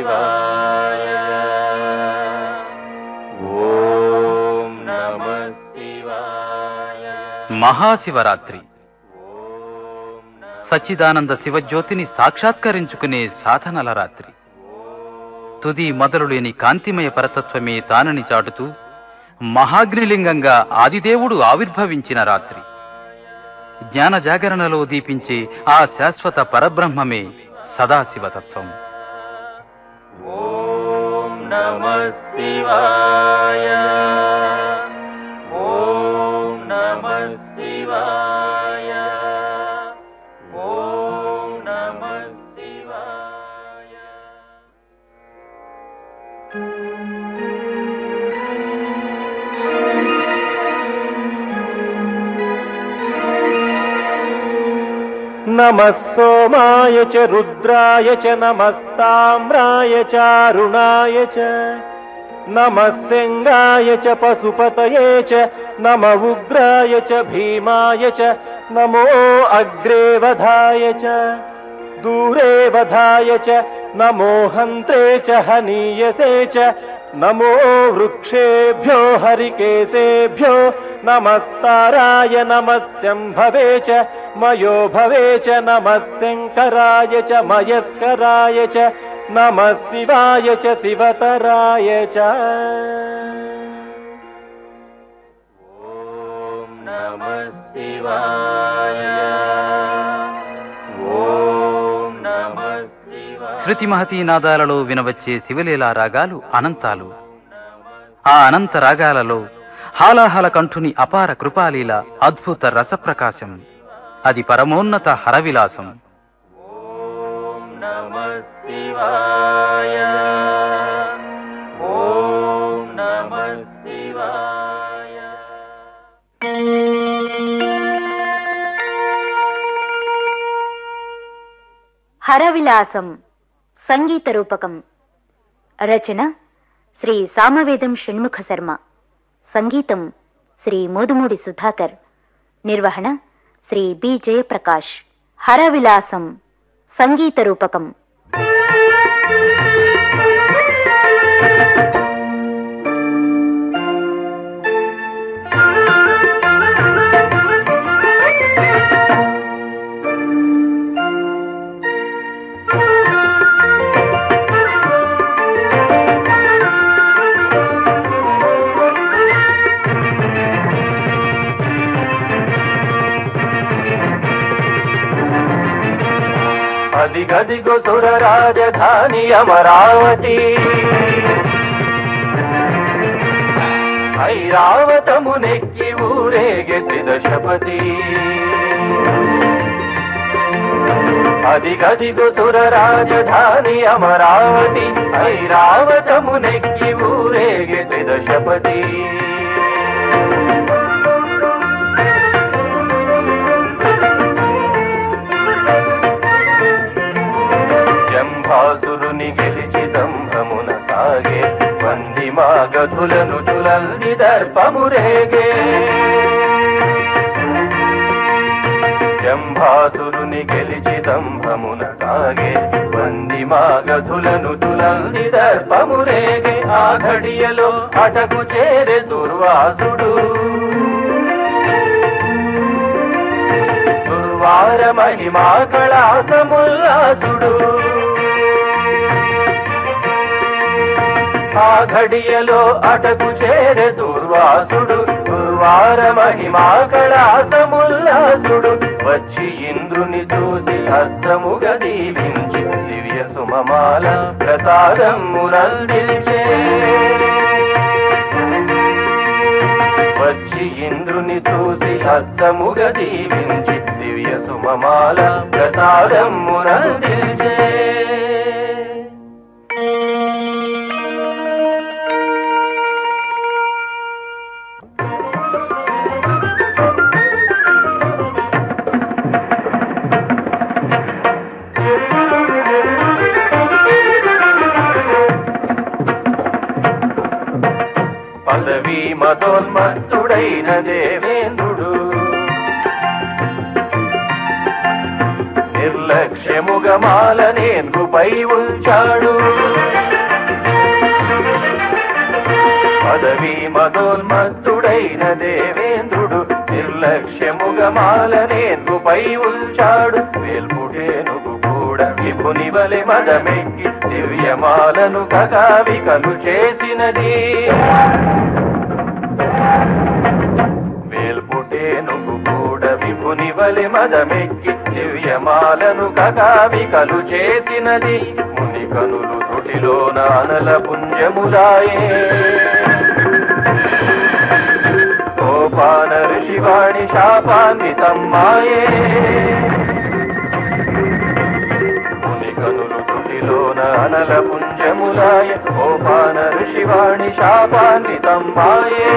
శివాయ. ఓం నమః శివాయ. మహాశివరాత్రి సచ్చిదానంద శివజ్యోతిని సాక్షాత్కరించుకునే సాధనల రాత్రి. తుది మొదలు లేని కాంతిమయ పరతత్వమే తానని చాటుతూ మహాగ్నిలింగంగా ఆదిదేవుడు ఆవిర్భవించిన రాత్రి. జ్ఞాన జాగరణలో దీపించే ఆ శాశ్వత పరబ్రహ్మమే సదాశివతత్వం. ఓం నమః శివాయ. ఓం నమః శివాయ. ఓం నమః శివాయ. నమః సోమాయ చ రుద్రాయ చ నమస్తామ్రాయ చ అరుణాయ చ నమః శంగాయ చ పశుపతయే చ నమ ఉగ్రాయ చ భీమాయ చ నమో అగ్రే వధాయ చ దూరే వధాయ చ నమో హంత్రే చ హనీయసే చ నమో వృక్షేభ్యో హరికేశేభ్యో నమస్తారాయ నమః శంభవే చ మయో భవే చ నమః శంకరాయ చ మయస్కరాయ చ నమః శివాయ చ శివతరాయ చ. ఓం నమః శివాయ. ఓం నమః శివాయ. శృతి మహతీనాదాలలో వినవచ్చే శివలీలా రాగాలు అనంతాలు. ఆ అనంత రాగాలలో హాలాహల కంఠుని అపార కృపాలీల అద్భుత రసప్రకాశం. అది పరమోన్నత హరవిలాసం. ఓం నమః శివాయ. ఓం నమః శివాయ. హరవిలాసం సంగీత రూపకం. రచన శ్రీ సామవేదం షణ్ముఖ శర్మ. సంగీతం శ్రీ మోదుమూడి సుధాకర్. నిర్వహణ శ్రీ బి జయప్రకాష్. హరవిలాసం సంగీత రూపకం. అదిగదిగో సుర రాజధాని అమరావతి, ఐరావతమునెక్కి ఊరేగే త్రిదశపతి. అదిగదిగో సుర రాజధాని అమరావతి, ఐరావతమునెక్కి ఊరేగే త్రిదశపతి. జంభాసురుని గెలిచి దంభమున సాగే, వంది మాగధులను తులల్ది దర్పమురేగే. జంభాసురుని గెలిచి దంభమున సాగే, వంది మాగధులను తులల్ది దర్పమురేగే. ఆ ఘడియలో అటకు చేరే దుర్వాసుడు, దుర్వార మహిమా కళాసముల్లాసుడు. ఆ ఘడియలో అటకు చేరే దుర్వాసుడు, దుర్వార మహిమా కళాసముల్లాసుడు. వచ్చి ఇంద్రుని చూసి హస్తముగా దీవించి, దివ్య సుమమాల ప్రసాదమునందించే. వచ్చి ఇంద్రుని చూసి హస్తముగా దీవించి, దివ్య సుమమాల ప్రసాదమునందించే. పదవీ మతోన్మత్తుడైన దేవేంద్రుడు, నిర్లక్ష్యముగా మాల నేన్గుపై ఉంచాడు. పదవీ మదోన్మత్తుడైన దేవేంద్రుడు నిర్లక్ష్యముగా మాల నేన్గుపై ఉంచాడు. వేల్పుటేనుగు కూడా విభుని వలె మదమెక్కి దివ్యమాలను కగావికలు చేసినది. వేల్పుటేనుగు కూడా విభుని వలె మదమెక్కి దివ్యమాలను కగావికలు చేసినది. ముని కనులు తుటిలోన అనల పుంజములాయే. కోపాన ఋషివాణి శాపాన్వితమ్మాయే. ముని కనులు తుటిలోన అనల పుంజములాయ. కోపాన ఋషివాణి శాపాన్వితమ్మాయే.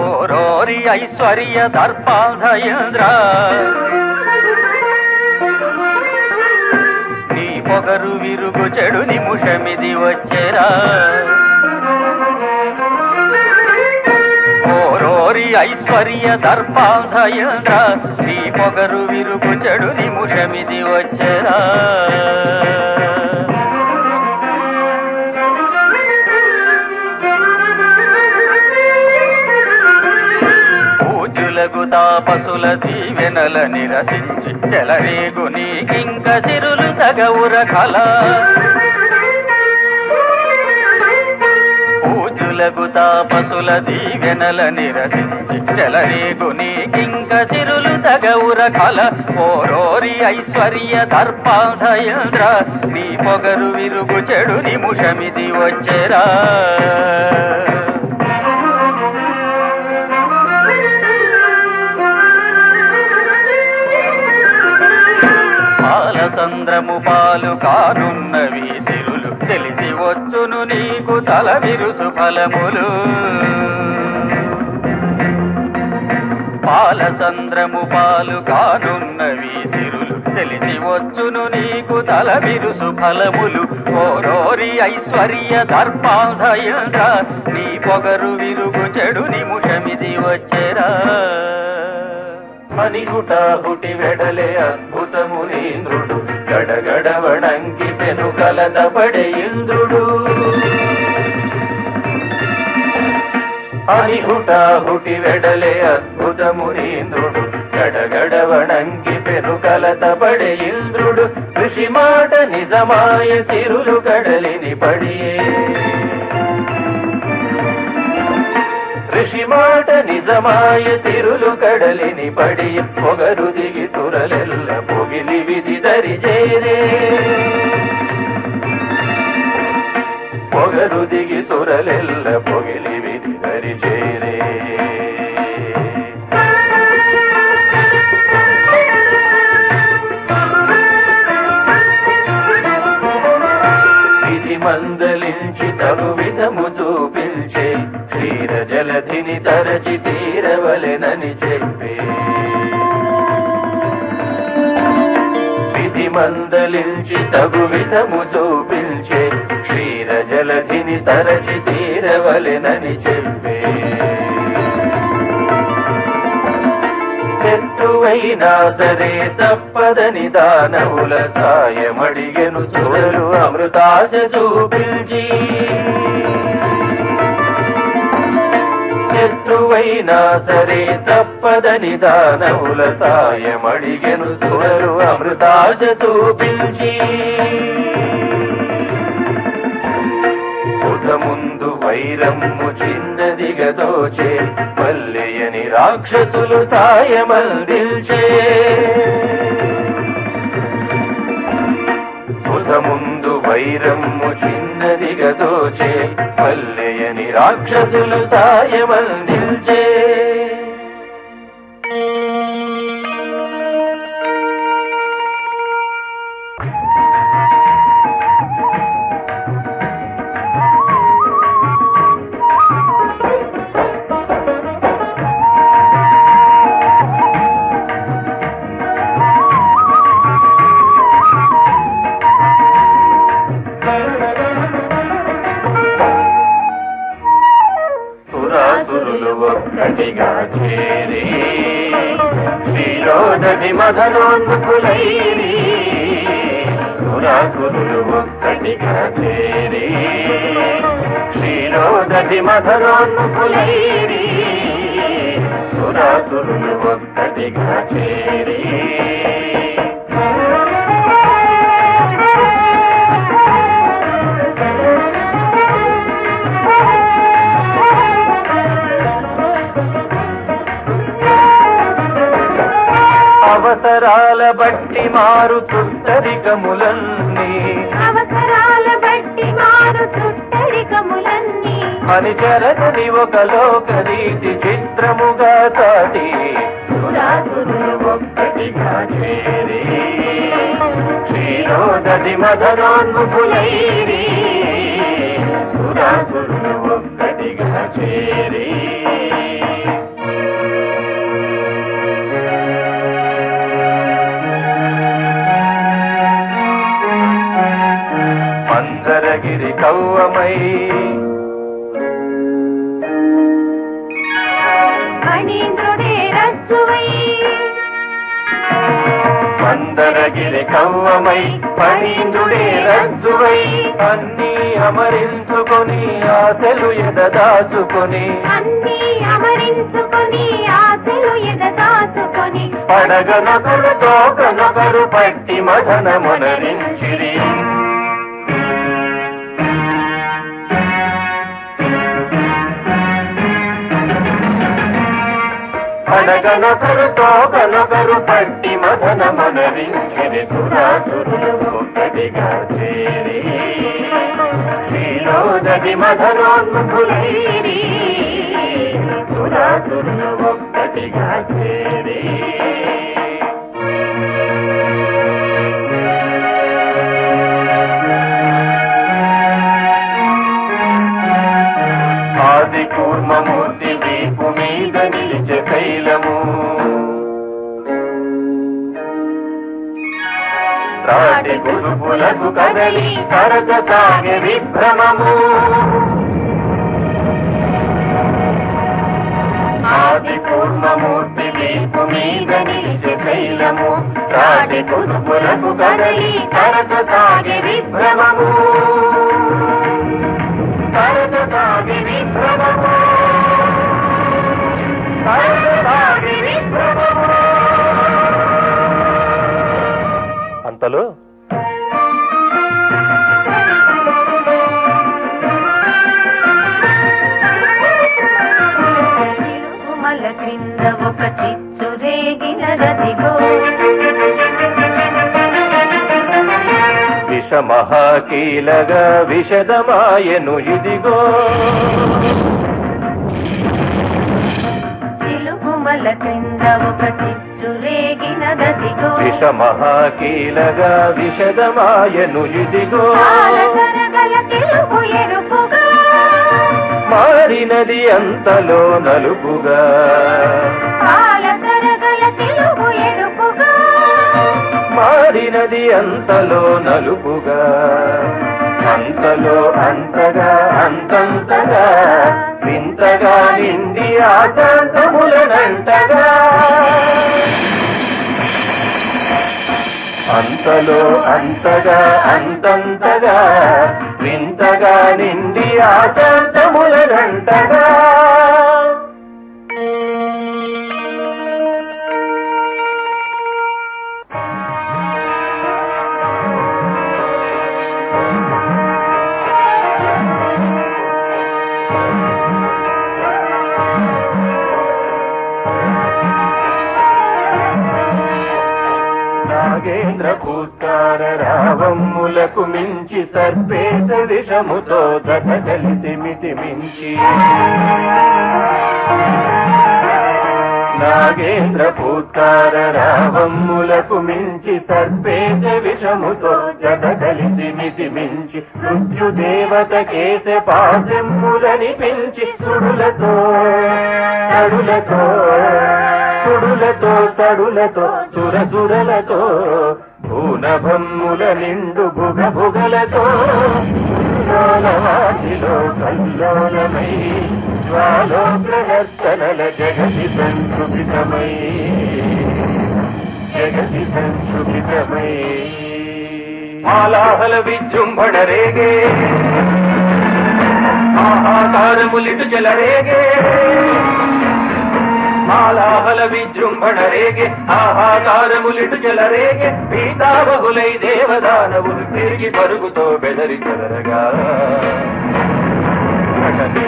ఓరోరి ఐశ్వర్య దర్పాధయేంద్ర, నీ పొగరు విరుగు చెడు నిముషమిది వచ్చేరా. ఓరోరి ఐశ్వర్య దర్పాధయేంద్ర, నీ పొగరు విరుగు చెడు నిముషమిది వచ్చేరా. తాపసుల దీవెనల నిరసించి చెలరేగు నీకింక సిరులు తగవుర కల. పూజులకు తాపసుల దీవెనల నిరసించి చెలరేగు నీకింక సిరులు తగవుర కల. ఓరోరి ఐశ్వర్య దర్పాధయేంద్ర, నీ పొగరు విరుగు చెడు నిముషమిది వచ్చేరా. సంద్రము పాలు కానున్నవి సిరులు తెలిసి వచ్చును నీకు తల విరుసు ఫలములు. పాల సంద్రము పాలు కానున్నవి సిరులు తెలిసి వచ్చును నీకు తల విరుసు ఫలములు. ఓరోరి ఐశ్వర్య దర్పాధయేంద్ర, నీ పొగరు విరుగు చెడు నిముషమిది వచ్చేరా. మణిగుటాహుటి వెడలే అద్భుతమునీంద్రుడు, గడగడవణంకి పెను కలతపడే ఇంద్రుడు. మణిగుటాహుటి వెడలే అద్భుతమునీంద్రుడు, గడగడవణంకి పెను కలతపడే ఇంద్రుడు. ఋషి మాట నిజమాయ సిరులు కడలిని పడియే. ఋషి మాట నిజమాయ సిరులు కడలిని పడి. పొగరు దిగి సురలెల్ల పొగిలి విధి దరి చేరే. పొగరు దిగి సురలెల్ల పొగిలి విధి దరి చేరే. విధి మందలించి తగు విధము చూపించే. క్షీర జలధిని తరచి తీరవలెనని చెప్పే. విధి మందలించి తగు విధము చూపించే. క్షీర జలధిని తరచి తీరవలెనని చెప్పే. శత్రువైనా సరే తప్పదని దానవుల సాయమడిగెను సురలు అమృతాశ చూపించి. శత్రువైనా సరే తప్పదని దానవుల సాయమడిగెను సురలు అమృతాశ చూపించి. సుధ ముందు వైరమ్ము చిన్నదిగా దోచే. మల్లెయని రాక్షసులు సాయమందిల్చే. సుధ ముందు వైరమ్ము చిన్నదిగా దోచే. మల్లెయని రాక్షసులు సాయమందిల్చే. క్షీరోదధి మదనోన్ముఖులైరి సురాసురులు ఒక్కటిగా చేరి క్షీరోదధి మదనోన్ముఖులైరి సురాసురులు ఒక్కటిగా చేరి అవసరాల బట్టి మారు చుట్టరికములన్నీ మనిచరని ఒక లోకరీతి చిత్రముగా చాటి సురాసురులు ఒక్కటిగా చేరి క్షీరోదధి మదనోన్ముఖులైరి సురాసురులు ఒక్కటిగా చేరి మందరగిరి కవ్వమై మందరగిరి కవ్వమై ఫణీంద్రుడే రజ్జువై అన్నీ అమరించుకొని ఆశలు ఎదదాచుకొని పడగనొకరు తోకనొకరు పట్టి మదనమునరించిరి పడగనొకరు తోకనొకరు పట్టి మదనమునరించిరి సురాసురులు ఒక్కటిగా చేరి క్షీరోదధి మదనోన్ముఖులైరి సురాసురులు ఒక్కటిగా చేరి ఆది కూర్మమూర్తి వీపు మీద నిలిచే శైలము త్రాటి గురుపులకు కదలి కరచసాగే విభ్రమము ఆది కూర్మమూర్తి వీపు మీద నిలిచే శైలము త్రాటి గురుపులకు కదలి కరచసాగే విభ్రమము కరచసాగే విభ్రమము కరచసాగే విభ్రమము అంతలో తిరుమల క్రింద ఒక చిచ్చు రేగినదిగో విషమహాకీలగా విషదమాయను ఇదిగో తిరుమల క్రింద ఒక చిచ్చు రేగినదిగో విషమహాకీలగా విషదమాయను ఇదిగో గల తెలుగు ఎరుపుగా మారినది అంతలో నలుపుగా పాలకరగల తెలుగు ఎరుపుగా మారినది అంతలో నలుపుగా అంతలో అంతగా అంతంతగా వింతగా నిండి ఆశాంతములనంటగా అంతలో అంతగా అంతంతగా వింతగా నిండి ఆశాంతములనంటగా నాగేంద్ర భూత్కార రావమ్ములకు మించి సర్పేశ విషముతో దశ కలిసి మితి మించి నాగేంద్ర భూత్కార రావమ్ములకు మించి సర్పేశ విషముతో జత కలిసి మితి మించి మృత్యుదేవత కేశ పాశెమ్ములని పెంచి సుడులతో సడులతో సుడులతో సడులతో చురచురలతో భూనభమ్ముల నిండు భుగ భుగలతో వాటిలో కల్లోలమై జ్వాలో ప్రవర్తనల జగతి సంస్కృతితమై జగతి సంశుభితమై ఆలాహల విజృంభణ రేగే ఆహాకారములిటు చెలరేగే ఆలాహల విజృంభణ రేగే ఆహాకారములిటు చెలరేగే పీతాబహులై దేవదానవులు తిరిగి పరుగుతో బెదరి చెదరగా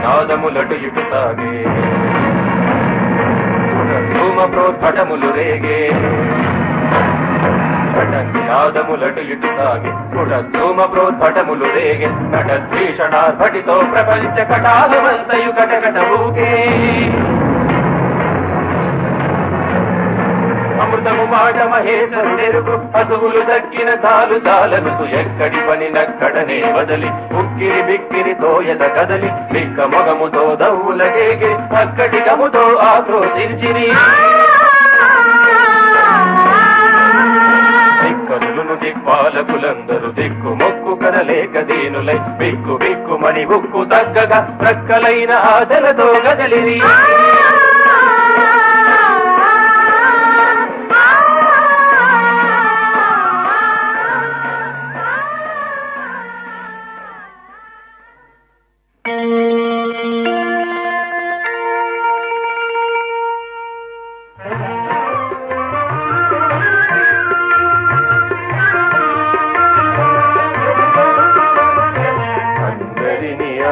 నాదములటు ఇటు సాగే ధూమ ప్రోద్భటములు రేగే నాదములటు ఇటు సాగి ధూమ ప్రోద్భటములు రేగే నటద్వేషణార్భటితో ప్రపంచ కటాలమంతయు కటకట ఊగే అమృతము మాట మహేశ్వరుడెరుగు పశువులు దక్కిన చాలు చాలనుచు ఎక్కడి పని నక్కడనే వదలి ఉక్కిరి బిక్కిరి తోయత కదలి బిక్క మొగముతో దౌలగేగి అక్కడి గముతో ఆక్రోశించిరి దిక్కరులను దిక్పాలకులందరూ దిక్కు మొక్కు కనలేక దీనులై బిక్కు బిక్కుమని ఉక్కు తగ్గగా ప్రక్కలైన ఆశలతో కదలిరి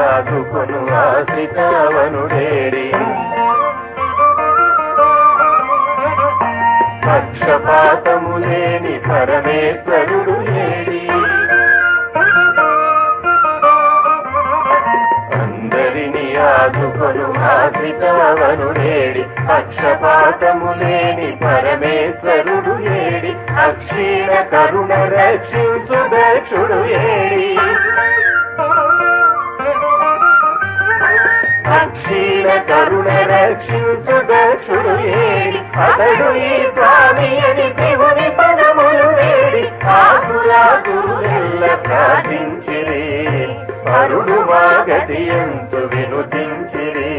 ఆదుకొను ఆశ్రితవనుడేడి పక్షపాతము లేని పరమేశ్వరుడు ఏడి అందరిని ఆదుకొను ఆశ్రితవనుడేడి పక్షపాతము లేని పరమేశ్వరుడు ఏడి అక్షీణ కరుణ రక్షించు దక్షుడు ఏడి అక్షీణ కరుణ రక్షించు దక్షుడు ఏడి అతడు ఈ స్వామి అని శివుని పదములు వేడి ఆసురాసురులెల్ల ప్రార్థించిరి అరుడు మా గతియంచు వినుతించిరి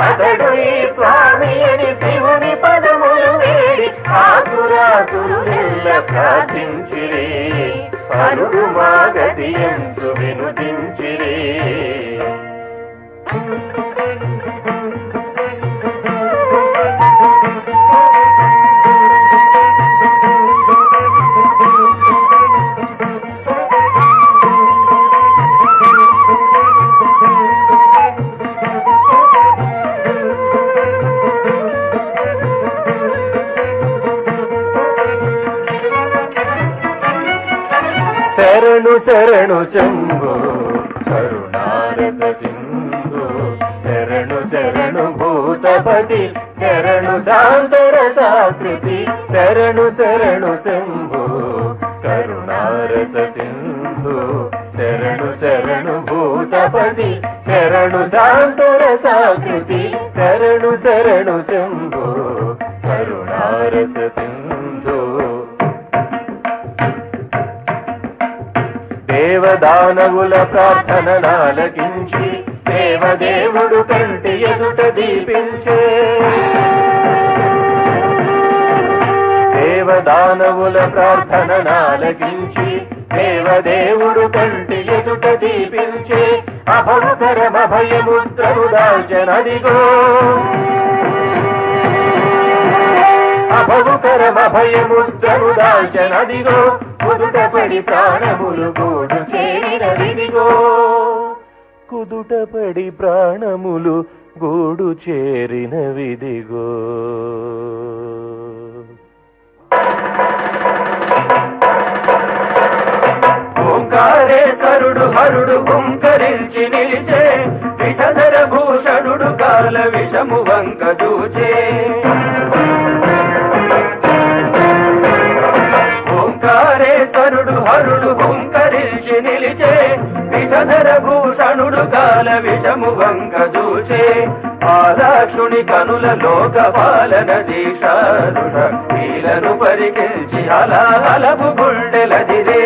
అతడు ఈ స్వామి అని శివుని పదములు వేడి ఆసురాసురులెల్ల ప్రార్థించిరి అరుడు మా గతియంచు వినుతించిరి శరణు శరణు శంభో కరుణారస సింధు శరణు శరణు భూతపతి శరణు శాంతరసాకృతి శరణు శరణు శంభో కరుణారస సింధు శరణు శరణు భూతపతి శరణు శాంతరసాకృతి శరణు శరణు శంభో కరుణారస సింధు దేవదానవుల ప్రార్థన నాలకించి దేవదేవుడు కంటి ఎదుట దీపించే దేవదానవుల ప్రార్థన నాలకించి దేవదేవుడు కంటి ఎదుట దీపించే అభవకరమభయముద్రము దాల్చనదిగో అభవకరమభయముద్రము దాల్చనదిగో కుదుటపడి ప్రాణములు గూడు చేరినవిదిగో కుదుటపడి ప్రాణములు గూడు చేరినవిదిగో ఓంకారేశ్వరుడు హరుడు హుంకరించి నిలిచే విషధర భూషణుడు కాల విషము వంక చూచే ఓంకారేశ్వరుడు హరుడు హుంకరించి నిలిచే విషధర భూషణుడు కాల విషము వంక చూచే ఆలాక్షుని కనుల లోక పాలన దీక్షారుష కీలను పరికిల్చి అలపు గుండెలదిరే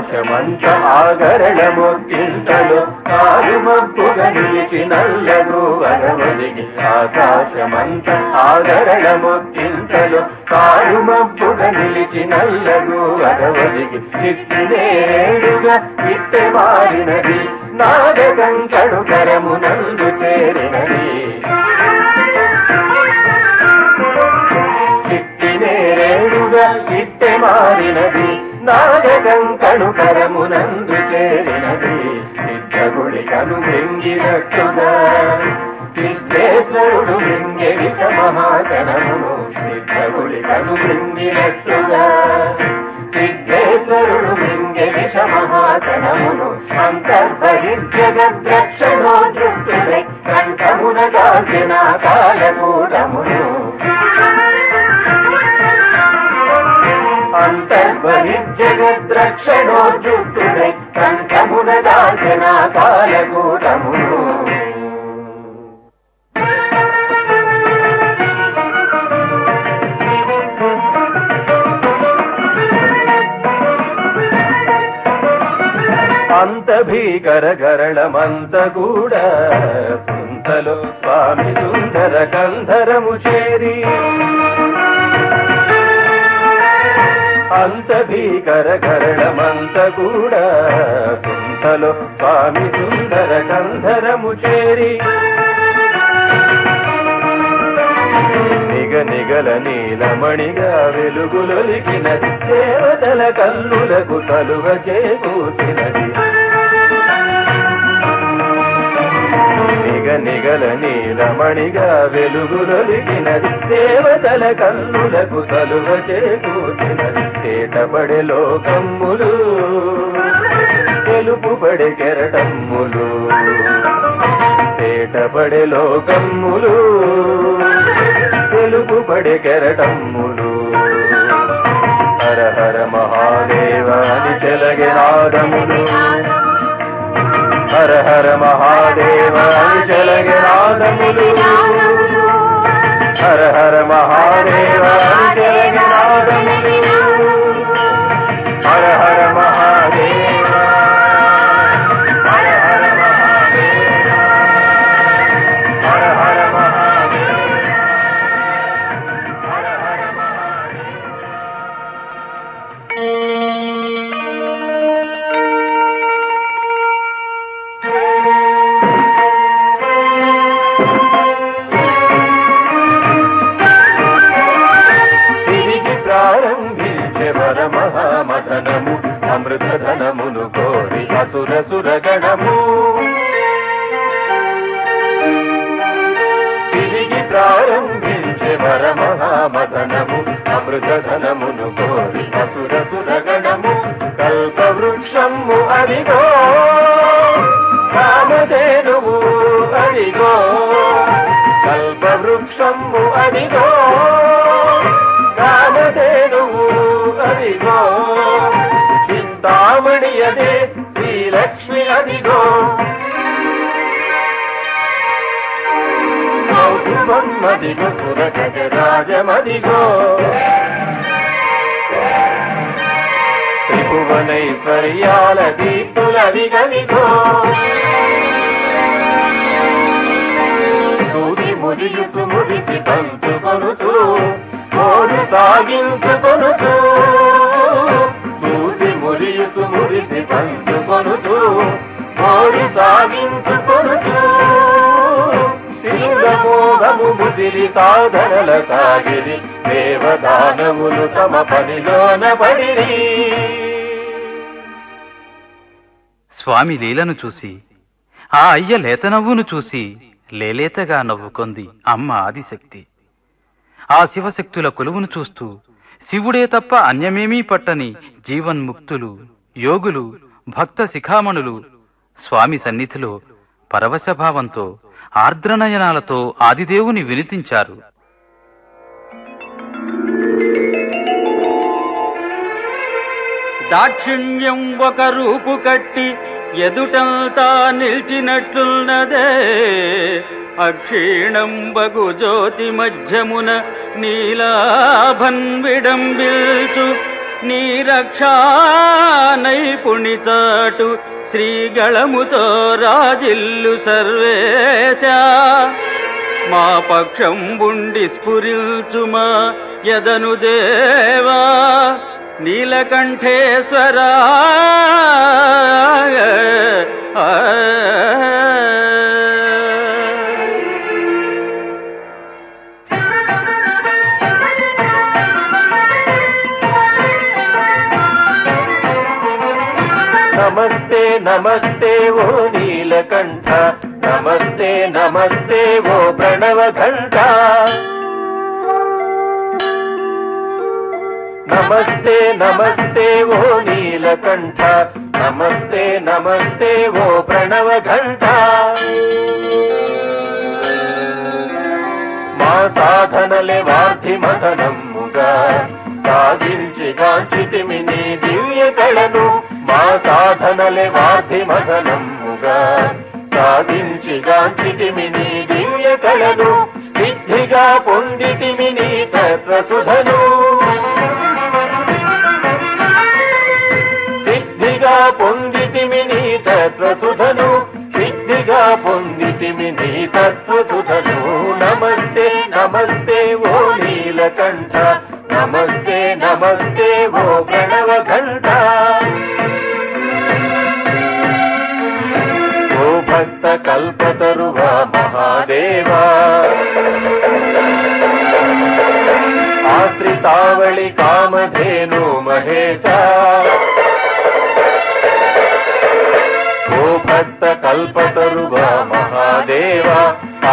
ఆకాశమంత ఆగరణమొక్కింతలో కారుమబ్బుగా నిలిచి నల్లగు వరవదిగి ఆకాశమంత ఆగరణమొక్కింతలో కారుమబ్బుగా నిలిచి నల్లగు వరవదిగి చిట్టినేడుగా ఇట్టె మారినది నాగకం కడుకరమునందు చేరినది చిట్టినేడుగా ఇట్టె మారినది నాగకం కడుకరమునందు చేరినది సిద్ధగుడి కను మృంగినట్టుగా సిద్ధేశ్వరుడు మృంగె విషమహాసనమును సిద్ధగుడి కను మృంగినట్టుగా సిద్ధేశ్వరుడు మృంగె విషమహాసనమును అంతర్బహిర్జగద్రక్షణోద్యుక్తుడై కంఠమున దాల్చిన కాలకూటమును అంతర్బహిర్జగద్రక్షణోద్యుక్తుడై కంఠమున దాల్చిన కాలకూటమును అంత భీకర గరళమంత కూడా సుంతలో స్వామి సుందర కంధరము చేరి అంత భీకర గరళమంత కూడా సుంతలో స్వామి సుందర కంధరము చేరి నిగల నీలమణిగా వెలుగులొలికినది దేవతల కన్నులకు తలువ చేకూర్చినది నిగల నీలమణిగా వెలుగులొలికినది దేవతల కన్నులకు తలువ చేకూర్చినది తేటపడే లోకమ్ములు తెలుపుపడే కెరటమ్ములు తేటపడే లోకమ్ములు తెలుపుపడే కెరటమ్ములు హర హర మహాదేవ అని చెలగే నాదములు హర హర మహాదేవ అని చెలగే నాదములు హర హర మహాదేవ అని చెలగే నాదములు హర హర మహాదేవ హర హర మహాదేవ హర హర మహాదేవ హర హర తిరిగి ప్రారంభించే వరమహామదనము అమృతధనమును కోరి అసుర సురగణము తిరిగి ప్రారంభించే వరమహామదనము అమృతధనమును కోరి అసుర సురగణము కల్పవృక్షము అదిగో కామధేనువు అదిగో కల్పవృక్షము అదిగో కామధేనువు అదిగో చింతామణి అదే శ్రీలక్ష్మి అదిగో కౌసుమదిగో సురగజరాజమదిగో త్రిభువనైశ్వర్యాల దీప్తులవిగవిగో చూసి మురియుచు మురిసి పంచుకొనుచు కోరు సాగించుకొనుచు చూసి మురియుచు మురిసి పంచుకొనుచు కోరు సాగించుకొనుచు శివుడమోదము ముసిరి సాధనల సాగిరి దేవదానములు తమ పనిలోన పడిరి స్వామి లీలను చూసి ఆ అయ్య లేత నవ్వును చూసి లేలేతగా నవ్వుకొంది అమ్మ ఆదిశక్తి. ఆ శివశక్తుల కొలువును చూస్తూ శివుడే తప్ప అన్యమేమీ పట్టని జీవన్ముక్తులు, యోగులు, భక్త శిఖామణులు స్వామి సన్నిధిలో పరవశభావంతో ఆర్ద్రనయనాలతో ఆదిదేవుని వినితించారు. దాక్షిణ్యం ఒక రూపు కట్టి ఎదుటంతా నిల్చినట్లున్నదే, అక్షీణం బగు జ్యోతి మధ్యమున నీలాభన్ విడంబిల్చు నీ రక్షా నైపుణిచాటు శ్రీగళముతో రాజిల్లు సర్వేశ మా పక్షం బుండి స్ఫురిల్చుమా యదను దేవా నీలకంఠేశ్వరా. నమస్తే నమస్తే ఓ నీలకంఠ, నమస్తే నమస్తే ఓ ప్రణవఘంట. నమస్తే నమస్తే ఓ నీలకంఠ, నమస్తే నమస్తే ఓ ప్రణవఘంట. మా సాధనలే వార్ధి మదనమ్ముగా సాధించి గాంచితిమి నీ దివ్య కళను. మా సాధనలే వార్ధి మదనమ్ముగా సాధించి గాంచితిమి నీ దివ్య కళను. సిద్ధిగా పొందితిమి నీ తత్వసుధను. సిద్ధిగా పొందితిమి నీ తత్వసుధను. సిద్ధిగా పొందితిమి నీ తత్వసుధను. నమస్తే నమస్తే ఓ నీలకంఠ, నమస్తే నమస్తే ఓ ప్రణవఘంట. ఓ భక్త కల్పతరువా మహాదేవా, ఆశ్రితావళి కామధేను మహేశ. ఓ భక్త కల్పతరువా మహాదేవా,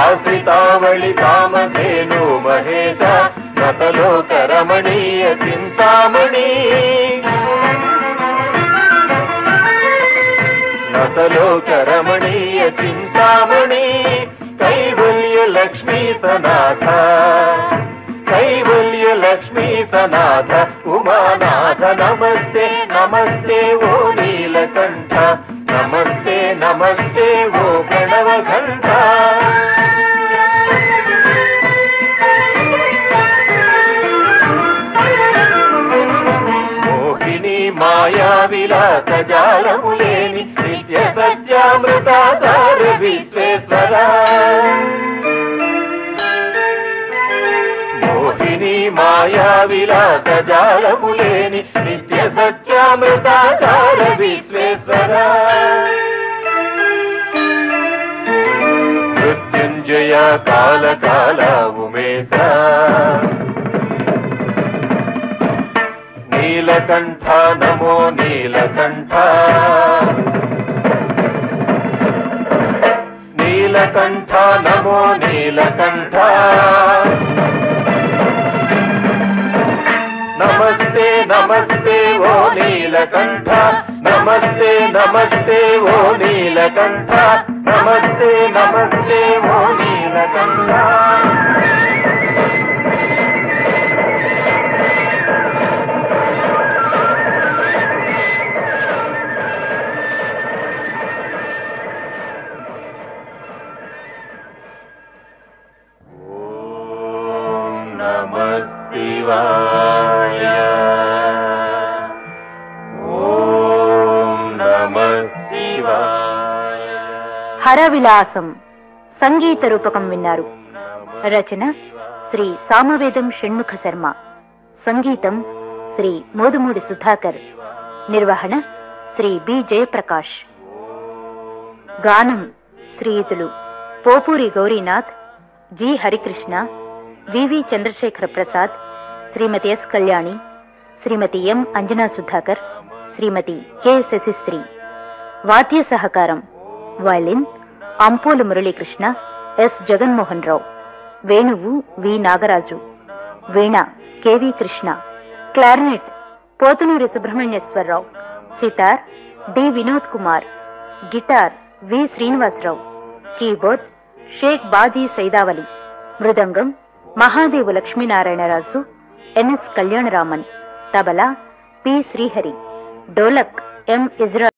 ఆశ్రితావళి కామధేను మహేశ. నతలోక రమణీయ చింతామణి, నతలోక రమణీయ చింతామణి. కైవల్య లక్ష్మీ సనాథ, కైవల్య లక్ష్మీ సనాథ ఉమానాథ. నమస్తే నమస్తే ఓ నీలకంఠ, నమస్తే నమస్తే ఓ ప్రణవఘంట. మోహిని మాయా విలాస జాలములేని నిత్య సత్యామృతాధార విశ్వేశ్వర. మోహిని మాయా విలాస జాలములేని నిత్య సత్యామృతాధార విశ్వేశ్వర. మృత్యుంజయ కాల కాల ఉమేశ. నీలకంఠ నమో నీలకంఠ, నీలకంఠ నమో నీలకంఠ. నమస్తే నమస్తే ఓ నీలకంఠ, నమస్తే నమస్తే ఓ నీలకంఠ. నమస్తే నమస్తే ఓ నీలకంఠ. శివాయ ఓం నమః శివాయ. హరవిలాసం సంగీత రూపకం విన్నారు. రచన శ్రీ సామవేదం షణ్ముఖ శర్మ. సంగీతం శ్రీ మోదుమూడి సుధాకర్. నిర్వహణ శ్రీ బి జయప్రకాష్. గానం శ్రీయుతులు Popuri Gaurinath, G Harikrishna, V V Chandrasekhara Prasad, Shrimati S Kalyani, Shrimati M Anjana Sudhakar, Shrimati K Sasisri. వాద్య సహకారం వయలిన్ అంపోలు మురళీకృష్ణ, ఎస్ జగన్మోహన్ రావు. వేణువు వి నాగరాజు. వీణ కెవి కృష్ణ. క్లారినెట్ పోతునూరి సుబ్రహ్మణ్యేశ్వరరావు. సితార్ D Vinod Kumar. Guitar V Srinivasarao. Keyboard Shaik Baji Saidavali. మృదంగం మహాదేవు లక్ష్మీనారాయణరాజు, ఎన్ఎస్ కళ్యాణరామన్. తబలా పి శ్రీహరి. డోలక్ ఎం ఇజ్రా.